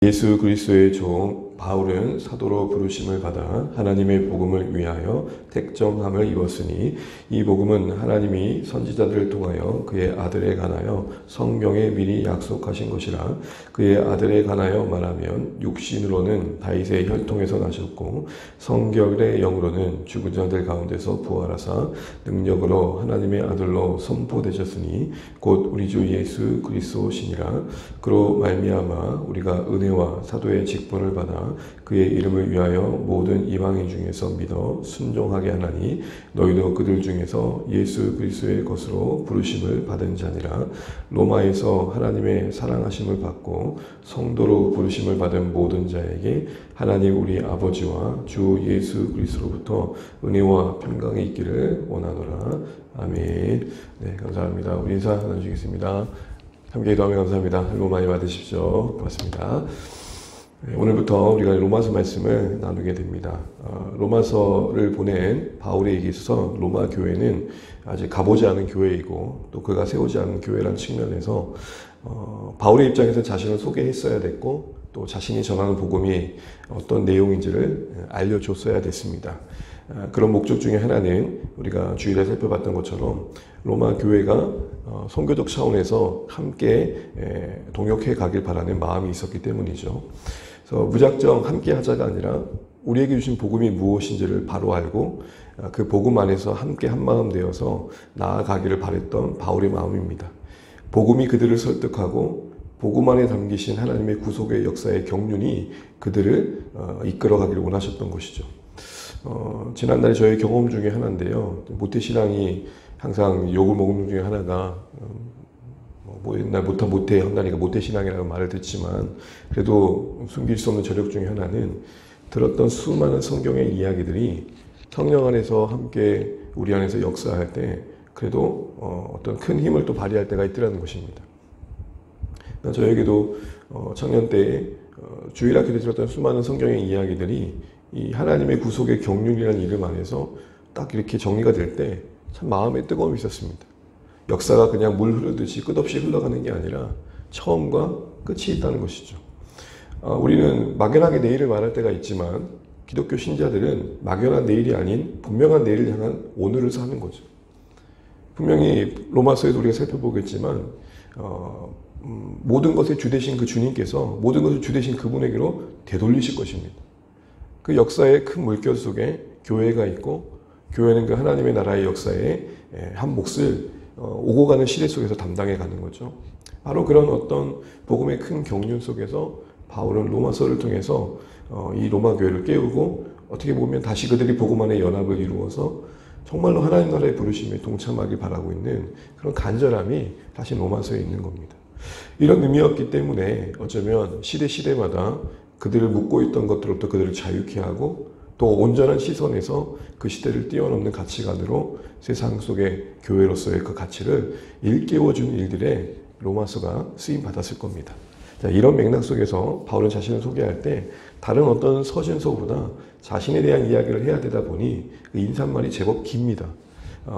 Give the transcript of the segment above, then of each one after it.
예수 그리스도의 종 바울은 사도로 부르심을 받아 하나님의 복음을 위하여 택정함을 입었으니 이 복음은 하나님이 선지자들을 통하여 그의 아들에 관하여 성경에 미리 약속하신 것이라. 그의 아들에 관하여 말하면 육신으로는 다윗의 혈통에서 나셨고 성결의 영으로는 죽은 자들 가운데서 부활하사 능력으로 하나님의 아들로 선포되셨으니 곧 우리 주 예수 그리스도시니라. 그로 말미암아 우리가 은혜와 사도의 직분을 받아 그의 이름을 위하여 모든 이방인 중에서 믿어 순종하게 하나니 너희도 그들 중에서 예수 그리스도의 것으로 부르심을 받은 자니라. 로마에서 하나님의 사랑하심을 받고 성도로 부르심을 받은 모든 자에게 하나님 우리 아버지와 주 예수 그리스도로부터 은혜와 평강이 있기를 원하노라. 아멘. 네, 감사합니다. 우리 인사 나누시겠습니다. 함께 기도하며 감사합니다. 복 많이 받으십시오. 고맙습니다. 오늘부터 우리가 로마서 말씀을 나누게 됩니다. 로마서를 보낸 바울에게 있어서 로마 교회는 아직 가보지 않은 교회이고 또 그가 세우지 않은 교회라는 측면에서 바울의 입장에서 자신을 소개했어야 됐고 또 자신이 전하는 복음이 어떤 내용인지를 알려줬어야 됐습니다. 그런 목적 중에 하나는 우리가 주일에 살펴봤던 것처럼 로마 교회가 선교적 차원에서 함께 동역해 가길 바라는 마음이 있었기 때문이죠. 그래서 무작정 함께 하자가 아니라 우리에게 주신 복음이 무엇인지를 바로 알고 그 복음 안에서 함께 한마음 되어서 나아가기를 바랬던 바울의 마음입니다. 복음이 그들을 설득하고 복음 안에 담기신 하나님의 구속의 역사의 경륜이 그들을 이끌어가기를 원하셨던 것이죠. 지난달에 저의 경험 중에 하나인데요. 모태신앙이 항상 욕을 먹는 중에 하나가 옛날부터 모태한다니까 모태신앙이라고 말을 듣지만 그래도 숨길 수 없는 저력 중에 하나는 들었던 수많은 성경의 이야기들이 성령 안에서 함께 우리 안에서 역사할 때 그래도 어떤 큰 힘을 또 발휘할 때가 있더라는 것입니다. 저에게도 청년 때 주일학교 때 들었던 수많은 성경의 이야기들이 이 하나님의 구속의 경륜이라는 이름 안에서 딱 이렇게 정리가 될 때 참 마음에 뜨거움이 있었습니다. 역사가 그냥 물 흐르듯이 끝없이 흘러가는 게 아니라 처음과 끝이 있다는 것이죠. 우리는 막연하게 내일을 말할 때가 있지만 기독교 신자들은 막연한 내일이 아닌 분명한 내일을 향한 오늘을 사는 거죠. 분명히 로마서에도 우리가 살펴보겠지만 모든 것의 주 되신 그 주님께서 모든 것을 주 되신 그분에게로 되돌리실 것입니다. 그 역사의 큰 물결 속에 교회가 있고 교회는 그 하나님의 나라의 역사의 한 몫을 오고 가는 시대 속에서 담당해 가는 거죠. 바로 그런 어떤 복음의 큰 경륜 속에서 바울은 로마서를 통해서 이 로마 교회를 깨우고 어떻게 보면 다시 그들이 복음 안에 연합을 이루어서 정말로 하나님 나라의 부르심에 동참하길 바라고 있는 그런 간절함이 다시 로마서에 있는 겁니다. 이런 의미였기 때문에 어쩌면 시대마다 그들을 묶고 있던 것들로부터 그들을 자유케 하고 또 온전한 시선에서 그 시대를 뛰어넘는 가치관으로 세상 속의 교회로서의 그 가치를 일깨워주는 일들에 로마서가 쓰임받았을 겁니다. 자, 이런 맥락 속에서 바울은 자신을 소개할 때 다른 어떤 서신서보다 자신에 대한 이야기를 해야 되다 보니 그 인사말이 제법 깁니다.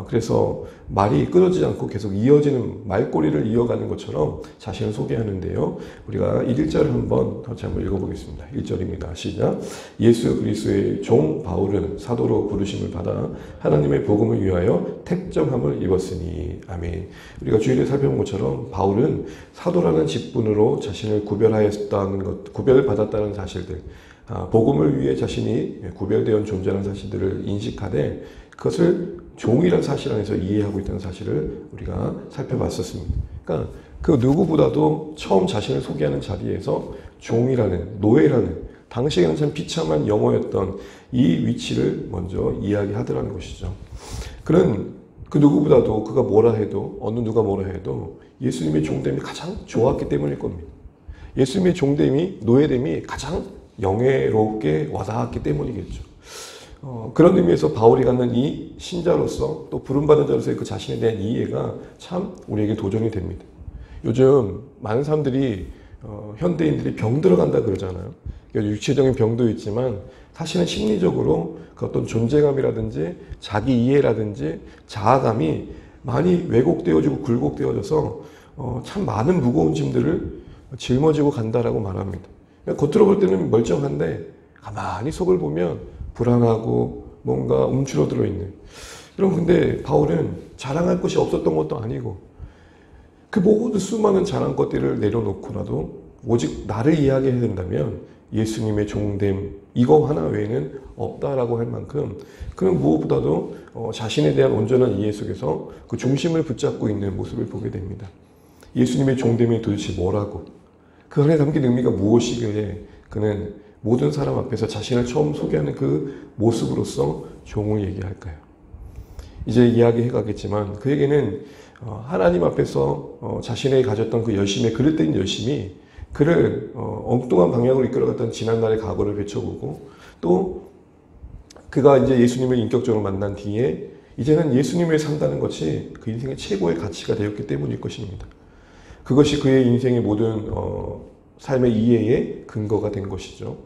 그래서 말이 끊어지지 않고 계속 이어지는 말꼬리를 이어가는 것처럼 자신을 소개하는데요. 우리가 1절을 한번 같이 한번 읽어보겠습니다. 1절입니다. 시작. 예수 그리스도의 종 바울은 사도로 부르심을 받아 하나님의 복음을 위하여 택정함을 입었으니. 아멘. 우리가 주일에 살펴본 것처럼 바울은 사도라는 직분으로 자신을 구별하였다는 것, 구별받았다는 사실들, 복음을 위해 자신이 구별되어 온 존재라는 사실들을 인식하되 그것을 종이라는 사실 안에서 이해하고 있다는 사실을 우리가 살펴봤었습니다. 그러니까 그 누구보다도 처음 자신을 소개하는 자리에서 종이라는, 노예라는, 당시에는 참 비참한 영어였던 이 위치를 먼저 이야기하더라는 것이죠. 그는 그 누구보다도 그가 뭐라 해도, 어느 누가 뭐라 해도 예수님의 종됨이 가장 좋았기 때문일 겁니다. 예수님의 종됨이, 노예됨이 가장 영예롭게 와닿았기 때문이겠죠. 그런 의미에서 바울이 갖는 이 신자로서 또 부름받은 자로서의 그 자신에 대한 이해가 참 우리에게 도전이 됩니다. 요즘 많은 사람들이 현대인들이 병 들어간다 그러잖아요. 육체적인 병도 있지만 사실은 심리적으로 그 어떤 존재감이라든지 자기 이해라든지 자아감이 많이 왜곡되어지고 굴곡되어져서 참 많은 무거운 짐들을 짊어지고 간다라고 말합니다. 겉으로 볼 때는 멀쩡한데 가만히 속을 보면 불안하고 뭔가 움츠러들어 있는. 여러분, 근데 바울은 자랑할 것이 없었던 것도 아니고 그 모든 수많은 자랑 것들을 내려놓고라도 오직 나를 이야기해야 된다면 예수님의 종됨 이거 하나 외에는 없다라고 할 만큼 그는 무엇보다도 자신에 대한 온전한 이해 속에서 그 중심을 붙잡고 있는 모습을 보게 됩니다. 예수님의 종됨이 도대체 뭐라고, 그 안에 담긴 의미가 무엇이기에 그는 모든 사람 앞에서 자신을 처음 소개하는 그 모습으로서 종을 얘기할까요? 이제 이야기해 가겠지만 그에게는 하나님 앞에서 자신이 가졌던 그 열심에 그릇된 열심이 그를 엉뚱한 방향으로 이끌어갔던 지난날의 과거를 되쳐보고 또 그가 이제 예수님을 인격적으로 만난 뒤에 이제는 예수님을 산다는 것이 그 인생의 최고의 가치가 되었기 때문일 것입니다. 그것이 그의 인생의 모든 삶의 이해의 근거가 된 것이죠.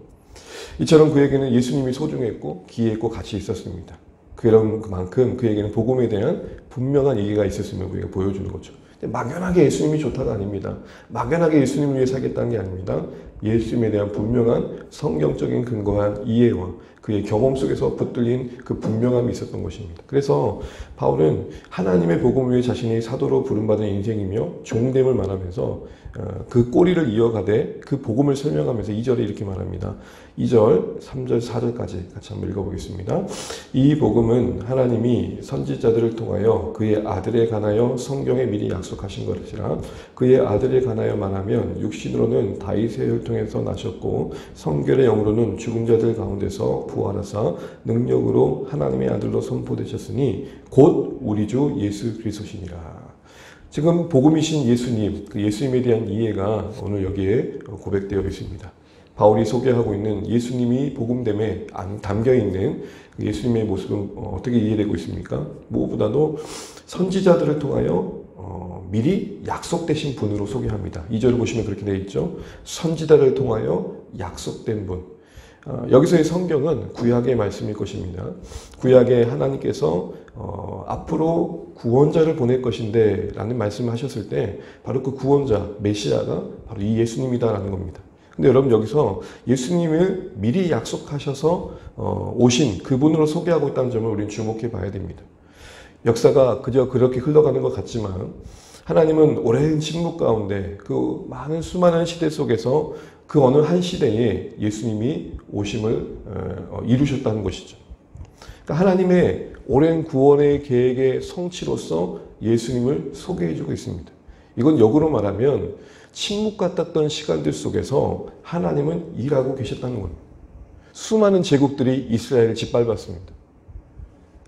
이처럼 그에게는 예수님이 소중했고 귀했고 가치 있었습니다. 그런 만큼 그에게는 복음에 대한 분명한 이해가 있었음을 우리가 보여주는 거죠. 막연하게 예수님이 좋다가 아닙니다. 막연하게 예수님을 위해 살겠다는 게 아닙니다. 예수님에 대한 분명한 성경적인 근거한 이해와 그의 경험 속에서 붙들린 그 분명함이 있었던 것입니다. 그래서 바울은 하나님의 복음을 위해 자신이 사도로 부름받은 인생이며 종됨을 말하면서 그 꼬리를 이어가되 그 복음을 설명하면서 2절에 이렇게 말합니다. 2절, 3절, 4절까지 같이 한번 읽어보겠습니다. 이 복음은 하나님이 선지자들을 통하여 그의 아들에 관하여 성경에 미리 약속하신 것이라. 그의 아들에 관하여 말하면 육신으로는 다윗의 혈통에서 나셨고 성결의 영으로는 죽은 자들 가운데서 부활하사 능력으로 하나님의 아들로 선포되셨으니 곧 우리 주 예수 그리스도시니라. 지금 복음이신 예수님, 그 예수님에 대한 이해가 오늘 여기에 고백되어 있습니다. 바울이 소개하고 있는 예수님이 복음됨에 담겨있는 예수님의 모습은 어떻게 이해되고 있습니까? 무엇보다도 선지자들을 통하여 미리 약속되신 분으로 소개합니다. 2절을 보시면 그렇게 되어 있죠. 선지자를 통하여 약속된 분. 여기서의 성경은 구약의 말씀일 것입니다. 구약에 하나님께서 앞으로 구원자를 보낼 것인데 라는 말씀을 하셨을 때 바로 그 구원자, 메시아가 바로 이 예수님이다라는 겁니다. 근데 여러분 여기서 예수님을 미리 약속하셔서 오신 그분으로 소개하고 있다는 점을 우리는 주목해 봐야 됩니다. 역사가 그저 그렇게 흘러가는 것 같지만 하나님은 오랜 침묵 가운데 그 많은 수많은 시대 속에서 그 어느 한 시대에 예수님이 오심을 이루셨다는 것이죠. 그러니까 하나님의 오랜 구원의 계획의 성취로서 예수님을 소개해주고 있습니다. 이건 역으로 말하면 침묵 같았던 시간들 속에서 하나님은 일하고 계셨다는 겁니다. 수많은 제국들이 이스라엘을 짓밟았습니다.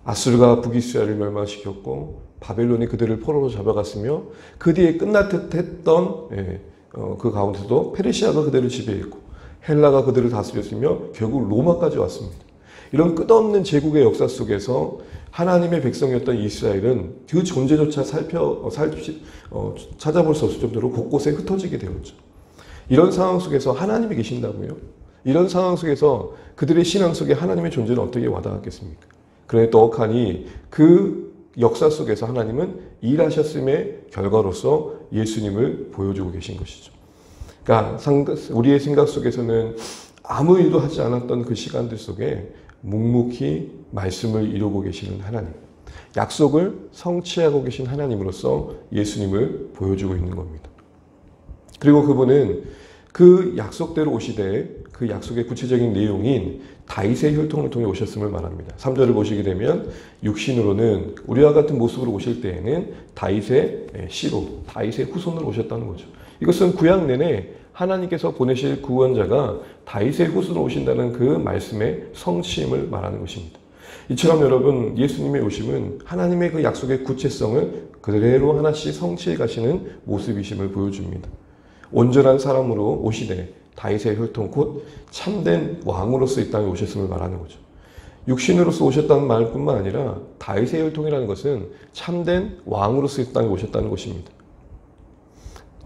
아수르가 북이스라엘을 멸망시켰고 바벨론이 그들을 포로로 잡아갔으며 그 뒤에 끝날 듯 했던 그 가운데서도 페르시아가 그들을 지배했고 헬라가 그들을 다스렸으며 결국 로마까지 왔습니다. 이런 끝없는 제국의 역사 속에서 하나님의 백성이었던 이스라엘은 그 존재조차 찾아볼 수 없을 정도로 곳곳에 흩어지게 되었죠. 이런 상황 속에서 하나님이 계신다고요? 이런 상황 속에서 그들의 신앙 속에 하나님의 존재는 어떻게 와닿았겠습니까? 그러니 떡하니 그 역사 속에서 하나님은 일하셨음의 결과로서 예수님을 보여주고 계신 것이죠. 그러니까 우리의 생각 속에서는 아무 일도 하지 않았던 그 시간들 속에 묵묵히 말씀을 이루고 계시는 하나님, 약속을 성취하고 계신 하나님으로서 예수님을 보여주고 있는 겁니다. 그리고 그분은 그 약속대로 오시되 그 약속의 구체적인 내용인 다윗의 혈통을 통해 오셨음을 말합니다. 3절을 보시게 되면 육신으로는 우리와 같은 모습으로 오실 때에는 다윗의 씨로, 다윗의 후손으로 오셨다는 거죠. 이것은 구약 내내 하나님께서 보내실 구원자가 다윗의 후손으로 오신다는 그 말씀의 성취임을 말하는 것입니다. 이처럼 여러분 예수님의 오심은 하나님의 그 약속의 구체성을 그대로 하나씩 성취해 가시는 모습이심을 보여줍니다. 온전한 사람으로 오시되 다윗의 혈통 곧 참된 왕으로서 이 땅에 오셨음을 말하는 거죠. 육신으로서 오셨다는 말뿐만 아니라 다윗의 혈통이라는 것은 참된 왕으로서 이 땅에 오셨다는 것입니다.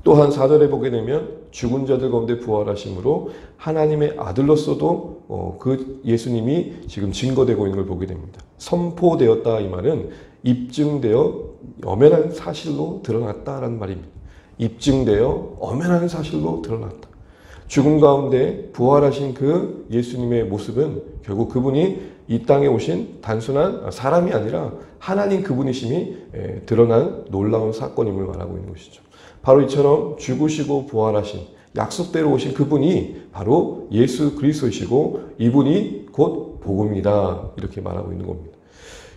또한 4절에 보게 되면 죽은 자들 가운데 부활하심으로 하나님의 아들로서도 그 예수님이 지금 증거되고 있는 걸 보게 됩니다. 선포되었다 이 말은 입증되어 엄연한 사실로 드러났다라는 말입니다. 입증되어 엄연한 사실로 드러났다. 죽음 가운데 부활하신 그 예수님의 모습은 결국 그분이 이 땅에 오신 단순한 사람이 아니라 하나님 그분이심이 드러난 놀라운 사건임을 말하고 있는 것이죠. 바로 이처럼 죽으시고 부활하신 약속대로 오신 그분이 바로 예수 그리스도이시고 이분이 곧 복음이다 이렇게 말하고 있는 겁니다.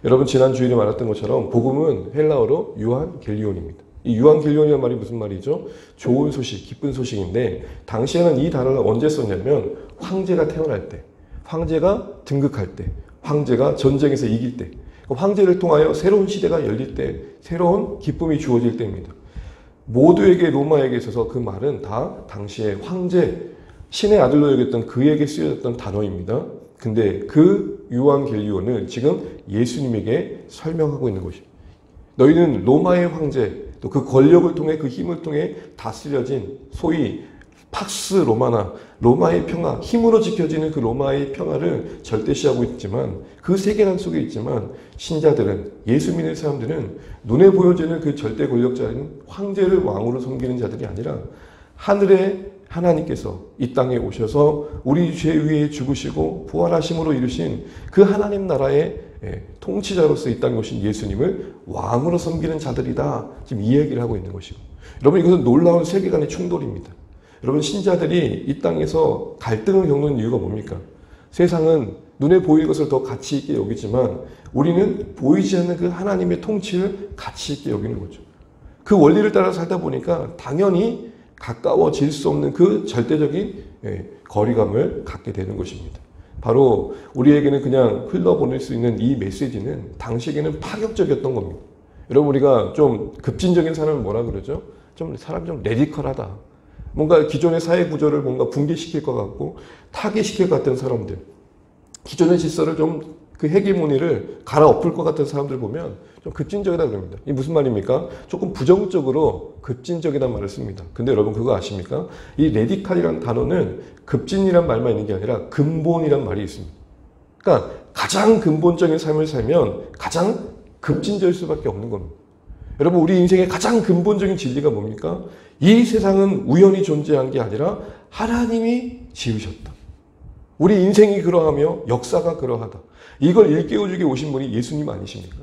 여러분 지난 주일에 말했던 것처럼 복음은 헬라어로 유한겔리온입니다. 이 유한겔리온이라는 말이 무슨 말이죠? 좋은 소식, 기쁜 소식인데 당시에는 이 단어를 언제 썼냐면 황제가 태어날 때, 황제가 등극할 때, 황제가 전쟁에서 이길 때, 황제를 통하여 새로운 시대가 열릴 때, 새로운 기쁨이 주어질 때입니다. 모두에게 로마에게 있어서 그 말은 다 당시에 황제, 신의 아들로 여겼던 그에게 쓰여졌던 단어입니다. 근데 그 유한겔리온을 지금 예수님에게 설명하고 있는 것입니다. 너희는 로마의 황제, 또 그 권력을 통해 그 힘을 통해 다스려진 소위 팍스 로마나 로마의 평화, 힘으로 지켜지는 그 로마의 평화를 절대시하고 있지만 그 세계관 속에 있지만 신자들은 예수 믿는 사람들은 눈에 보여지는 그 절대 권력자인 황제를 왕으로 섬기는 자들이 아니라 하늘의 하나님께서 이 땅에 오셔서 우리 죄 위에 죽으시고 부활하심으로 이루신 그 하나님 나라의 통치자로서 이 땅에 오신 예수님을 왕으로 섬기는 자들이다. 지금 이 얘기를 하고 있는 것이고. 여러분 이것은 놀라운 세계관의 충돌입니다. 여러분 신자들이 이 땅에서 갈등을 겪는 이유가 뭡니까? 세상은 눈에 보이는 것을 더 가치 있게 여기지만 우리는 보이지 않는 그 하나님의 통치를 가치 있게 여기는 거죠. 그 원리를 따라 살다 보니까 당연히 가까워질 수 없는 그 절대적인 거리감을 갖게 되는 것입니다. 바로 우리에게는 그냥 흘러보낼 수 있는 이 메시지는 당시에게는 파격적이었던 겁니다. 여러분 우리가 좀 급진적인 사람을 뭐라 그러죠? 좀 사람이 좀 레디컬하다. 뭔가 기존의 사회 구조를 뭔가 붕괴시킬 것 같고 타개시킬 것 같은 사람들. 기존의 질서를 좀 그 헤게모니를 갈아엎을 것 같은 사람들 보면 좀 급진적이다 그럽니다. 이게 무슨 말입니까? 조금 부정적으로 급진적이라는 말을 씁니다. 근데 여러분 그거 아십니까? 이 레디칼이라는 단어는 급진이란 말만 있는 게 아니라 근본이란 말이 있습니다. 그러니까 가장 근본적인 삶을 살면 가장 급진적일 수밖에 없는 겁니다. 여러분 우리 인생의 가장 근본적인 진리가 뭡니까? 이 세상은 우연히 존재한 게 아니라 하나님이 지으셨다. 우리 인생이 그러하며 역사가 그러하다. 이걸 일깨워주게 오신 분이 예수님 아니십니까?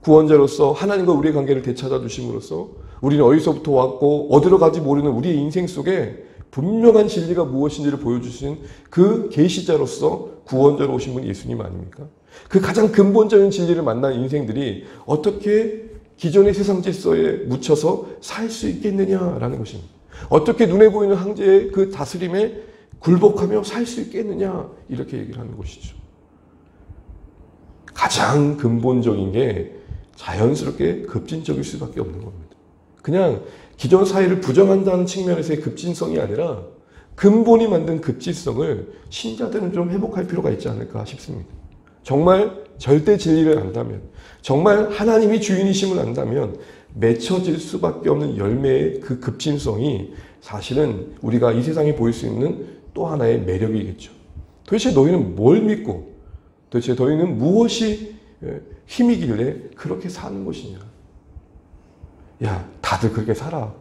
구원자로서 하나님과 우리의 관계를 되찾아 주심으로써 우리는 어디서부터 왔고 어디로 가지 모르는 우리의 인생 속에 분명한 진리가 무엇인지를 보여주신 그 계시자로서 구원자로 오신 분이 예수님 아닙니까? 그 가장 근본적인 진리를 만난 인생들이 어떻게 기존의 세상 질서에 묻혀서 살 수 있겠느냐라는 것입니다. 어떻게 눈에 보이는 황제의 그 다스림에 굴복하며 살 수 있겠느냐 이렇게 얘기를 하는 것이죠. 가장 근본적인 게 자연스럽게 급진적일 수밖에 없는 겁니다. 그냥 기존 사회를 부정한다는 측면에서의 급진성이 아니라 근본이 만든 급진성을 신자들은 좀 회복할 필요가 있지 않을까 싶습니다. 정말 절대 진리를 안다면, 정말 하나님이 주인이심을 안다면 맺혀질 수밖에 없는 열매의 그 급진성이 사실은 우리가 이 세상에 보일 수 있는 또 하나의 매력이겠죠. 도대체 너희는 뭘 믿고 도대체 너희는 무엇이 힘이길래 그렇게 사는 것이냐. 야, 다들 그렇게 살아.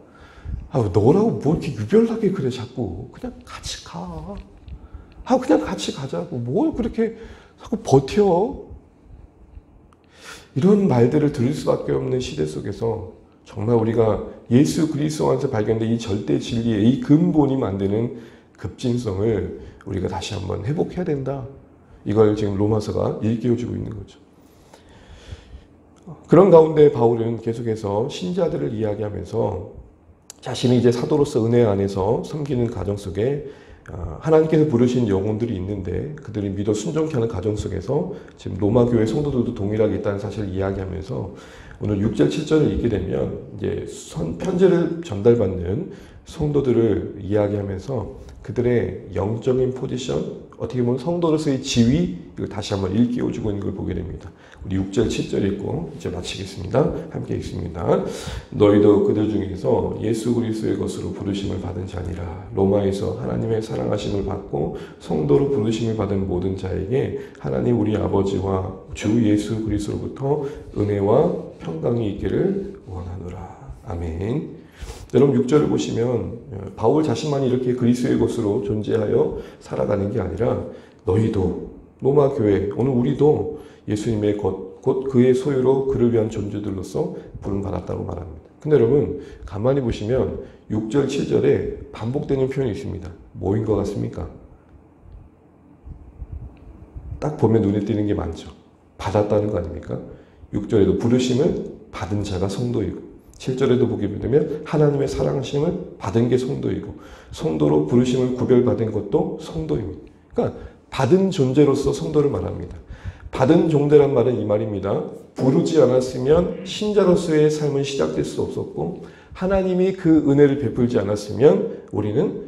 너라고 뭐 이렇게 유별나게 그래 자꾸. 그냥 같이 가. 그냥 같이 가자고. 뭘 그렇게 자꾸 버텨. 이런 말들을 들을 수밖에 없는 시대 속에서 정말 우리가 예수 그리스도 안에서 발견된 이 절대 진리의 이 근본이 만드는 급진성을 우리가 다시 한번 회복해야 된다. 이걸 지금 로마서가 일깨워주고 있는 거죠. 그런 가운데 바울은 계속해서 신자들을 이야기하면서 자신이 이제 사도로서 은혜 안에서 섬기는 가정 속에 하나님께서 부르신 영혼들이 있는데 그들이 믿어 순종케 하는 가정 속에서 지금 로마 교회 성도들도 동일하게 있다는 사실을 이야기하면서 오늘 6절 7절을 읽게 되면 이제 편지를 전달받는 성도들을 이야기하면서 그들의 영적인 포지션, 어떻게 보면 성도로서의 지위, 이걸 다시 한번 일깨워주고 있는 걸 보게 됩니다. 우리 6절, 7절 읽고 이제 마치겠습니다. 함께 읽습니다. 너희도 그들 중에서 예수 그리스도의 것으로 부르심을 받은 자니라. 로마에서 하나님의 사랑하심을 받고 성도로 부르심을 받은 모든 자에게 하나님 우리 아버지와 주 예수 그리스도로부터 은혜와 평강이 있기를 원하노라. 아멘. 여러분 6절을 보시면 바울 자신만이 이렇게 그리스도의 것으로 존재하여 살아가는 게 아니라 너희도 로마 교회 오늘 우리도 예수님의 것 곧 그의 소유로 그를 위한 존재들로서 부름받았다고 말합니다. 근데 여러분 가만히 보시면 6절 7절에 반복되는 표현이 있습니다. 뭐인 것 같습니까? 딱 보면 눈에 띄는 게 많죠. 받았다는 거 아닙니까? 6절에도 부르심을 받은 자가 성도이고 7절에도 보게 되면 하나님의 사랑하심을 받은 게 성도이고 성도로 부르심을 구별받은 것도 성도입니다. 그러니까 받은 존재로서 성도를 말합니다. 받은 존재란 말은 이 말입니다. 부르지 않았으면 신자로서의 삶은 시작될 수 없었고 하나님이 그 은혜를 베풀지 않았으면 우리는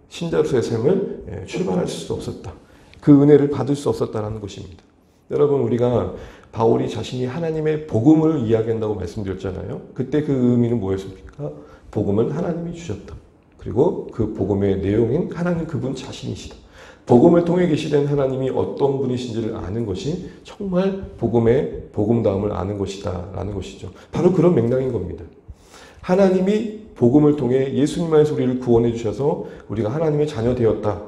신자로서의 삶을 출발할 수 없었다. 그 은혜를 받을 수 없었다는 것입니다. 여러분 우리가 바울이 자신이 하나님의 복음을 이야기한다고 말씀드렸잖아요. 그때 그 의미는 뭐였습니까? 복음은 하나님이 주셨다. 그리고 그 복음의 내용인 하나님 그분 자신이시다. 복음을 통해 계시된 하나님이 어떤 분이신지를 아는 것이 정말 복음의 복음다움을 아는 것이다 라는 것이죠. 바로 그런 맥락인 겁니다. 하나님이 복음을 통해 예수님 안에서 우리를 구원해 주셔서 우리가 하나님의 자녀 되었다.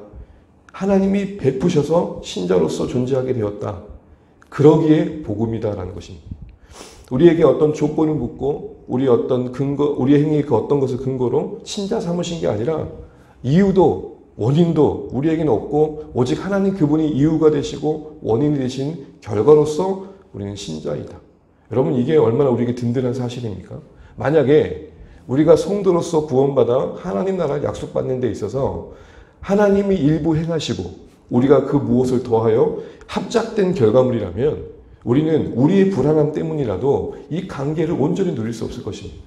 하나님이 베푸셔서 신자로서 존재하게 되었다. 그러기에 복음이다라는 것입니다. 우리에게 어떤 조건을 묻고 우리의 어떤 근거, 우리의 행위의 그 어떤 것을 근거로 신자 삼으신 게 아니라 이유도 원인도 우리에게는 없고 오직 하나님 그분이 이유가 되시고 원인이 되신 결과로서 우리는 신자이다. 여러분 이게 얼마나 우리에게 든든한 사실입니까? 만약에 우리가 성도로서 구원받아 하나님 나라를 약속받는 데 있어서 하나님이 일부 행하시고 우리가 그 무엇을 더하여 합작된 결과물이라면 우리는 우리의 불안함 때문이라도 이 관계를 온전히 누릴 수 없을 것입니다.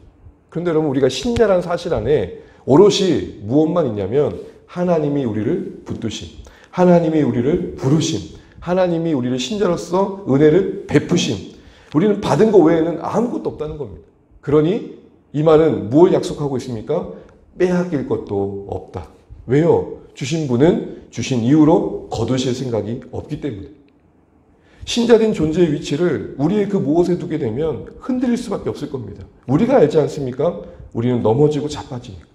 그런데 여러분 우리가 신자라는 사실 안에 오롯이 무엇만 있냐면 하나님이 우리를 붙드심, 하나님이 우리를 부르심, 하나님이 우리를 신자로서 은혜를 베푸심. 우리는 받은 것 외에는 아무것도 없다는 겁니다. 그러니 이 말은 무엇을 약속하고 있습니까? 빼앗길 것도 없다. 왜요? 주신 분은 주신 이유로 거두실 생각이 없기 때문에. 신자된 존재의 위치를 우리의 그 무엇에 두게 되면 흔들릴 수밖에 없을 겁니다. 우리가 알지 않습니까? 우리는 넘어지고 자빠지니까.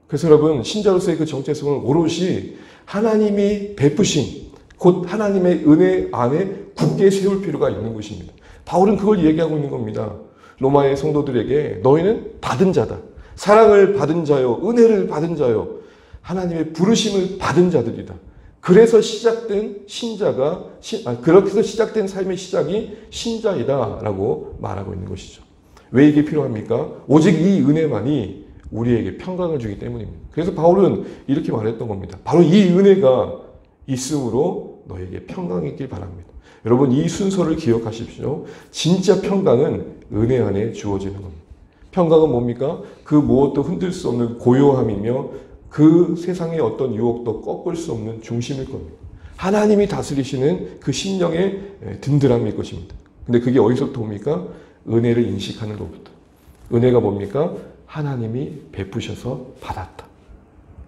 그래서 여러분 신자로서의 그 정체성을 오롯이 하나님이 베푸신 곧 하나님의 은혜 안에 굳게 세울 필요가 있는 것입니다. 바울은 그걸 얘기하고 있는 겁니다. 로마의 성도들에게 너희는 받은 자다. 사랑을 받은 자요. 은혜를 받은 자요. 하나님의 부르심을 받은 자들이다. 그래서 시작된 신자가 그렇게 해서 시작된 삶의 시작이 신자이다라고 말하고 있는 것이죠. 왜 이게 필요합니까? 오직 이 은혜만이 우리에게 평강을 주기 때문입니다. 그래서 바울은 이렇게 말했던 겁니다. 바로 이 은혜가 있음으로 너에게 평강이 있길 바랍니다. 여러분 이 순서를 기억하십시오. 진짜 평강은 은혜 안에 주어지는 겁니다. 평강은 뭡니까? 그 무엇도 흔들 수 없는 고요함이며 그 세상의 어떤 유혹도 꺾을 수 없는 중심일 겁니다. 하나님이 다스리시는 그 심령의 든든함일 것입니다. 근데 그게 어디서부터 옵니까? 은혜를 인식하는 것부터. 은혜가 뭡니까? 하나님이 베푸셔서 받았다.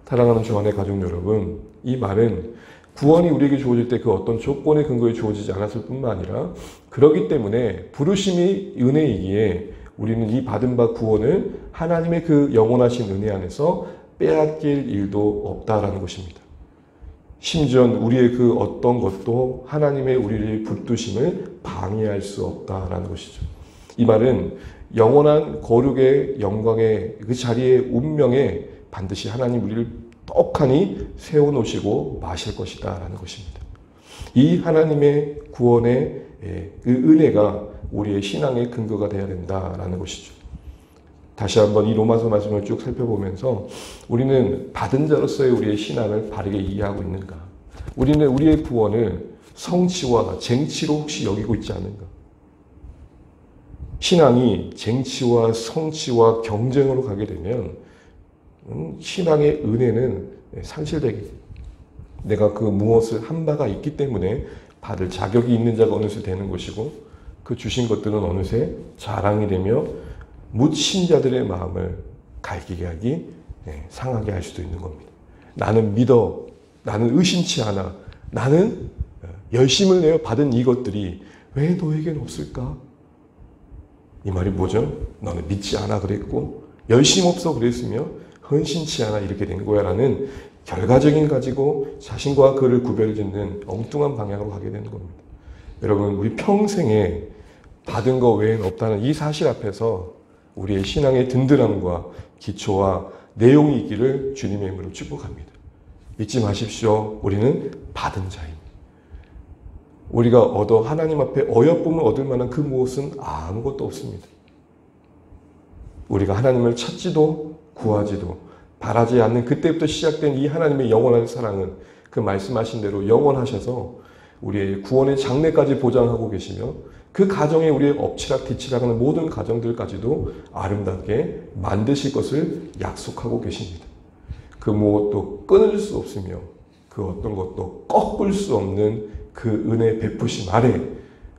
사랑하는 주안의 가족 여러분, 이 말은 구원이 우리에게 주어질 때 그 어떤 조건의 근거에 주어지지 않았을 뿐만 아니라 그렇기 때문에 부르심이 은혜이기에 우리는 이 받은 바 구원을 하나님의 그 영원하신 은혜 안에서 빼앗길 일도 없다라는 것입니다. 심지어 우리의 그 어떤 것도 하나님의 우리를 붙드심을 방해할 수 없다라는 것이죠. 이 말은 영원한 거룩의 영광의 그 자리의 운명에 반드시 하나님 우리를 떡하니 세워놓으시고 마실 것이다 라는 것입니다. 이 하나님의 구원의 그 은혜가 우리의 신앙의 근거가 되어야 된다라는 것이죠. 다시 한번 이 로마서 말씀을 쭉 살펴보면서 우리는 받은 자로서의 우리의 신앙을 바르게 이해하고 있는가? 우리는 우리의 구원을 성취와 쟁취로 혹시 여기고 있지 않은가? 신앙이 쟁취와 성취와 경쟁으로 가게 되면 신앙의 은혜는 상실되게 됩니다. 내가 그 무엇을 한 바가 있기 때문에 받을 자격이 있는 자가 어느새 되는 것이고 그 주신 것들은 어느새 자랑이 되며 묻신자들의 마음을 갈기게 하기, 상하게 할 수도 있는 겁니다. 나는 믿어, 나는 의심치 않아, 나는 열심을 내어 받은 이것들이 왜 너에게는 없을까? 이 말이 뭐죠? 너는 믿지 않아 그랬고 열심 없어 그랬으며 헌신치 않아 이렇게 된 거야 라는 결과적인 가지고 자신과 그를 구별짓는 엉뚱한 방향으로 가게 되는 겁니다. 여러분, 우리 평생에 받은 거 외에는 없다는 이 사실 앞에서 우리의 신앙의 든든함과 기초와 내용이 있기를 주님의 이름으로 축복합니다. 잊지 마십시오. 우리는 받은 자입니다. 우리가 얻어 하나님 앞에 어여쁨을 얻을 만한 그 무엇은 아무것도 없습니다. 우리가 하나님을 찾지도 구하지도 바라지 않는 그때부터 시작된 이 하나님의 영원한 사랑은 그 말씀하신 대로 영원하셔서 우리의 구원의 장래까지 보장하고 계시며 그 가정에 우리의 엎치락 뒤치락하는 모든 가정들까지도 아름답게 만드실 것을 약속하고 계십니다. 그 무엇도 끊을 수 없으며 그 어떤 것도 꺾을 수 없는 그 은혜 베푸심 아래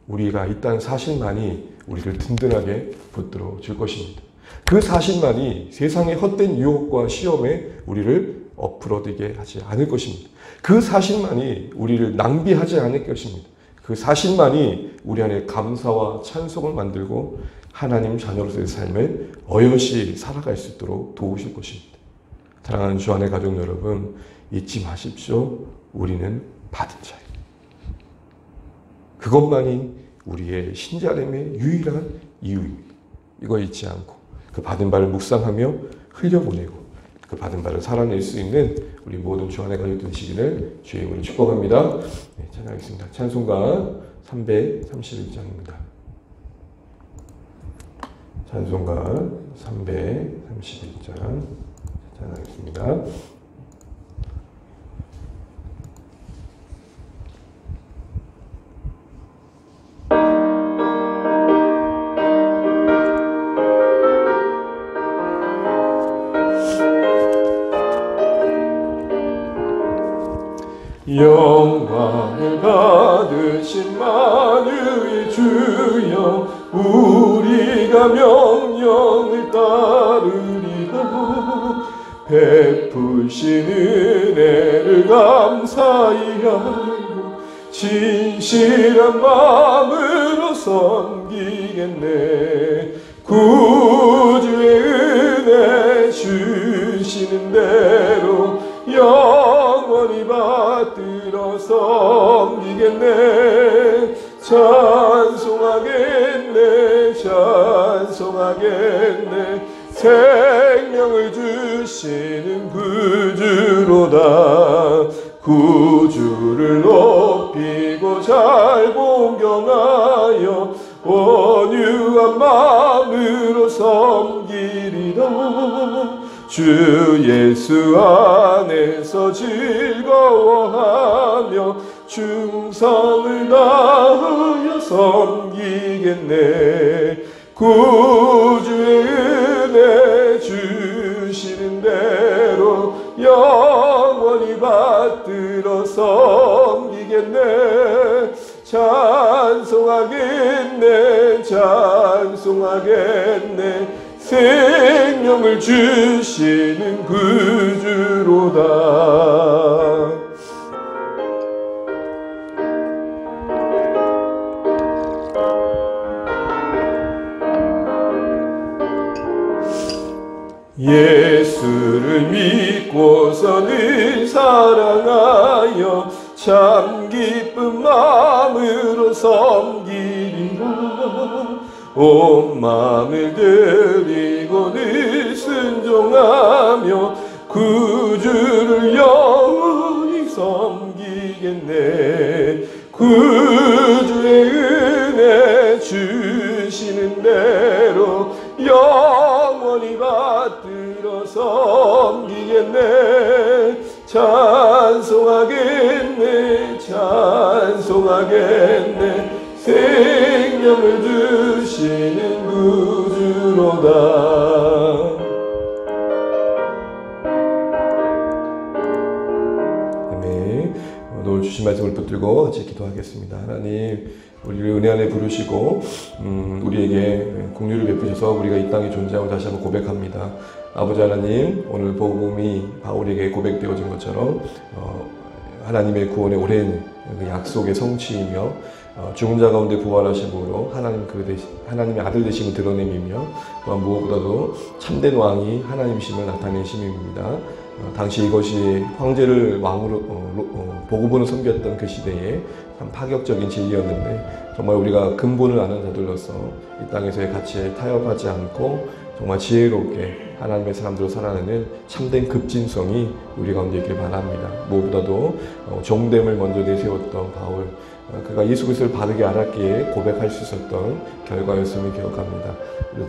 우리가 있다는 사실만이 우리를 든든하게 붙들어 줄 것입니다. 그 사실만이 세상의 헛된 유혹과 시험에 우리를 엎으러지게 하지 않을 것입니다. 그 사실만이 우리를 낭비하지 않을 것입니다. 그 사실만이 우리 안에 감사와 찬송을 만들고 하나님 자녀로서의 삶을 어여시 살아갈 수 있도록 도우실 것입니다. 사랑하는 주 안의 가족 여러분, 잊지 마십시오. 우리는 받은 자예요. 그것만이 우리의 신자됨의 유일한 이유입니다. 이거 잊지 않고 그 받은 바를 묵상하며 흘려보내고 그 받은 바를 살아낼 수 있는 우리 모든 주 안의 가족 되시기를 주의 이름으로 축복합니다. 네, 찬양하겠습니다. 찬송가 331장입니다. 찬송가 331장 찬양하겠습니다. 영광을 받으신 만유의 주여 우리가 명령을 따르리라. 베푸신 은혜를 감사히 알고 진실한 마음으로 섬기겠네. 구주의 은혜 주시는 대로 영원히 받들어 섬기겠네. 찬송하겠네. 찬송하겠네. 생명을 주시는 구주로다. 구주를 높이고 잘 공경하여 온유한 마음으로 섬기리라. 주 예수 안에서 즐거워하며 충성을 다하여 섬기겠네. 구주의 은혜 주시는 대로 영원히 받들어 섬기겠네. 찬송하겠네. 찬송하겠네. 생명을 주시는 구주로다. 예수를 믿고서 늘 사랑하여 참 기쁜 마음으로 섬기리라. 온 마음을 드리고 늘 순종하며 구주를 영원히 섬기겠네. 구주의 은혜 주시는 대로 영원히 받들어 섬기겠네. 찬송하겠네. 찬송하겠네. 생명을 주시는 구주로다. 아멘. 오늘 주신 말씀을 붙들고 같이 기도하겠습니다. 하나님, 우리를 은혜 안에 부르시고 우리에게 긍휼을 베푸셔서 우리가 이 땅에 존재하고 다시 한번 고백합니다. 아버지 하나님, 오늘 복음이 바울에게 고백되어진 것처럼 하나님의 구원의 오랜 약속의 성취이며 죽은 자 가운데 부활하심으로 하나님의 아들 되심을 드러냄이며, 또한 무엇보다도 참된 왕이 하나님이심을 나타내심입니다. 당시 이것이 황제를 왕으로 보고본을 섬겼던 그 시대에 참 파격적인 진리였는데, 정말 우리가 근본을 아는 자들로서 이 땅에서의 가치에 타협하지 않고 정말 지혜롭게 하나님의 사람들로 살아내는 참된 급진성이 우리 가운데 있길 바랍니다. 무엇보다도 종됨을 먼저 내세웠던 바울, 그가 예수 그리스도를 바르게 알았기에 고백할 수 있었던 결과였음을 기억합니다.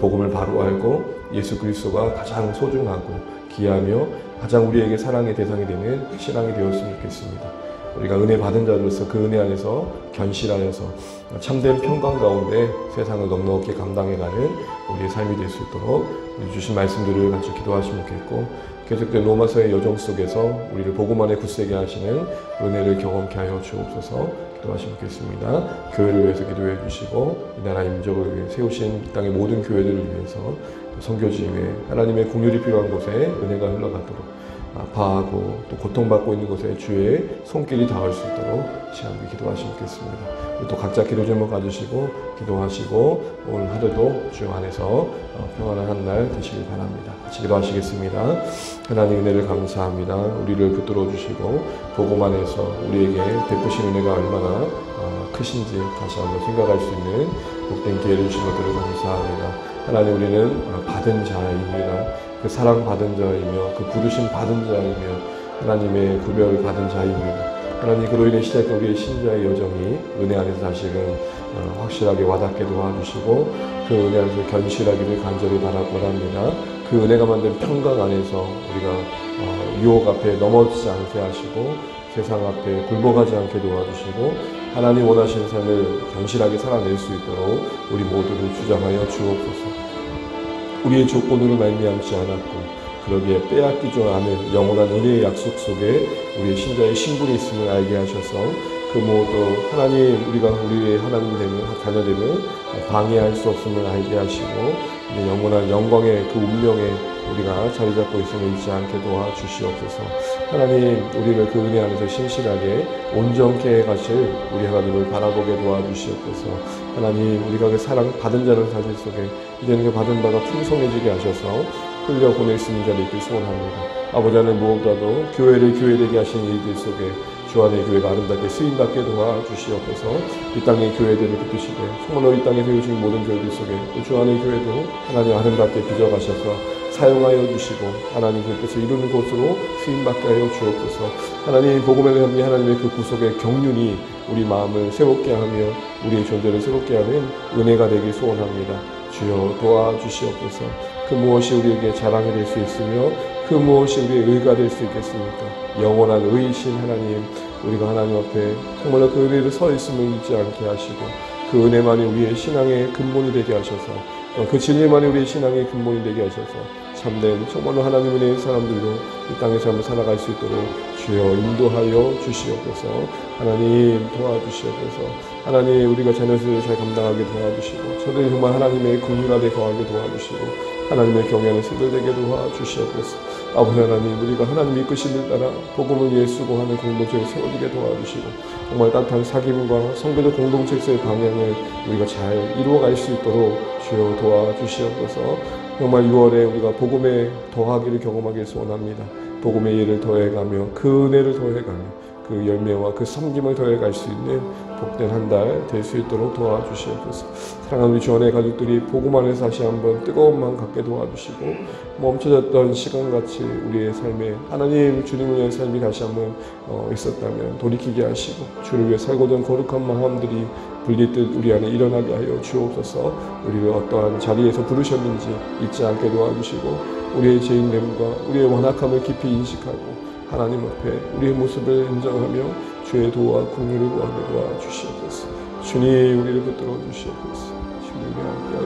복음을 바로 알고 예수 그리스도가 가장 소중하고 귀하며 가장 우리에게 사랑의 대상이 되는 신앙이 되었으면 좋겠습니다. 우리가 은혜 받은 자로서 그 은혜 안에서 견실하여서 참된 평강 가운데 세상을 넉넉히 감당해가는 우리의 삶이 될 수 있도록 주신 말씀들을 같이 기도하시면 좋겠고, 계속된 로마서의 여정 속에서 우리를 복음 안에 굳세게 하시는 은혜를 경험케 하여 주옵소서. 기도하시면 좋겠습니다. 교회를 위해서 기도해 주시고, 이 나라 임적을 위해 세우신 이 땅의 모든 교회들을 위해서, 선교지 외에 하나님의 긍휼이 필요한 곳에 은혜가 흘러가도록, 아파하고 또 고통받고 있는 곳에 주의 손길이 닿을 수 있도록 시간을 기도하시면 좋겠습니다. 또 각자 기도 제목 가지시고 기도하시고, 오늘 하루도 주 안에서 평안한 한 날 되시길 바랍니다. 같이 기도하시겠습니다. 하나님 은혜를 감사합니다. 우리를 붙들어 주시고 복음 안에서 우리에게 베푸신 은혜가 얼마나 크신지 다시 한번 생각할 수 있는 복된 기회를 주신 것들을 감사합니다. 하나님, 우리는 받은 자입니다. 그 사랑받은 자이며 그 부르심 받은 자이며 하나님의 구별을 받은 자입니다. 하나님, 그로 인해 시작된 우리의 신자의 여정이 은혜 안에서 다시금 확실하게 와닿게 도와주시고 그 은혜 안에서 견실하기를 간절히 바랍니다. 그 은혜가 만든 평강 안에서 우리가 유혹 앞에 넘어지지 않게 하시고 세상 앞에 굴복하지 않게 도와주시고 하나님 원하시는 삶을 견실하게 살아낼 수 있도록 우리 모두를 주장하여 주옵소서. 우리의 조건으로 말미암지 않았고 그러기에 빼앗기지 않은 영원한 은혜의 약속 속에 우리의 신자의 신분이 있음을 알게 하셔서 그 모두 하나님, 우리가 우리의 하나님 되면 자녀됨을 방해할 수 없음을 알게 하시고 영원한 영광의 그 운명에 우리가 자리 잡고 있음을 잊지 않게 도와주시옵소서. 하나님, 우리를 그 은혜 안에서 신실하게 온전케 가실 우리 하나님을 바라보게 도와주시옵소서. 하나님, 우리가 그 사랑 받은 자를 사실 속에 이제는 그 받은 바가 풍성해지게 하셔서 흘려 보낼 수 있는 자를 있길 소원합니다. 아버지 하나님, 무엇보다도 교회를 교회되게 하신 일들 속에 주 안의 교회가 아름답게 쓰임받게 도와주시옵소서. 이 땅의 교회들을 붙드시되 정말로 이 땅에 세우신 모든 교회들 속에 주 안의 교회도 하나님 아름답게 빚어가셔서 사용하여 주시고 하나님 그 뜻을 이루는 곳으로 쓰임받게 하여 주옵소서. 하나님, 복음에 대한 하나님의 그 구속의 경륜이 우리 마음을 새롭게 하며 우리의 존재를 새롭게 하는 은혜가 되길 소원합니다. 주여 도와주시옵소서. 그 무엇이 우리에게 자랑이 될 수 있으며 그 무엇이 우리의 의가 될 수 있겠습니까? 영원한 의이신 하나님, 우리가 하나님 앞에 정말로 그 은혜를 서 있음을 잊지 않게 하시고 그 은혜만이 우리의 신앙의 근본이 되게 하셔서 그 진리만이 우리의 신앙의 근본이 되게 하셔서 참된 정말로 하나님 은혜의 사람들로 이 땅에 삶을 살아갈 수 있도록 주여 인도하여 주시옵소서. 하나님 도와주시옵소서. 하나님, 우리가 자녀들을 잘 감당하게 도와주시고 저들이 정말 하나님의 긍휼하게 거하게 도와주시고 하나님의 경외하는 세들 되게 도와주시옵소서. 아버지 하나님, 우리가 하나님이 이끄시는 따라 복음을 위해 수고하는 공동체를 세워지게 도와주시고 정말 따뜻한 사귐과 성도적 공동체에서의 방향을 우리가 잘 이루어갈 수 있도록 주여 도와주시옵소서. 정말 6월에 우리가 복음에 더하기를 경험하길 소원합니다. 복음의 일을 더해가며 그 은혜를 더해가며 그 열매와 그 섬김을 더해갈 수 있는 복된 한 달 될 수 있도록 도와주시옵소서. 사랑하는 우리 주안의 가족들이 복음 안에서 다시 한번 뜨거운 마음 갖게 도와주시고 멈춰졌던 시간같이 우리의 삶에 하나님 주님을 위한 삶이 다시 한번 있었다면 돌이키게 하시고 주를 위해 살고던 거룩한 마음들이 불리듯 우리 안에 일어나게 하여 주옵소서. 우리를 어떠한 자리에서 부르셨는지 잊지 않게 도와주시고 우리의 죄인됨과 우리의 완악함을 깊이 인식하고 하나님 앞에 우리의 모습을 인정하며 주의 도와 긍휼을 구하게 도와주시옵소서. 주님, 우리를 붙들어 주시옵소서. 주님의 함께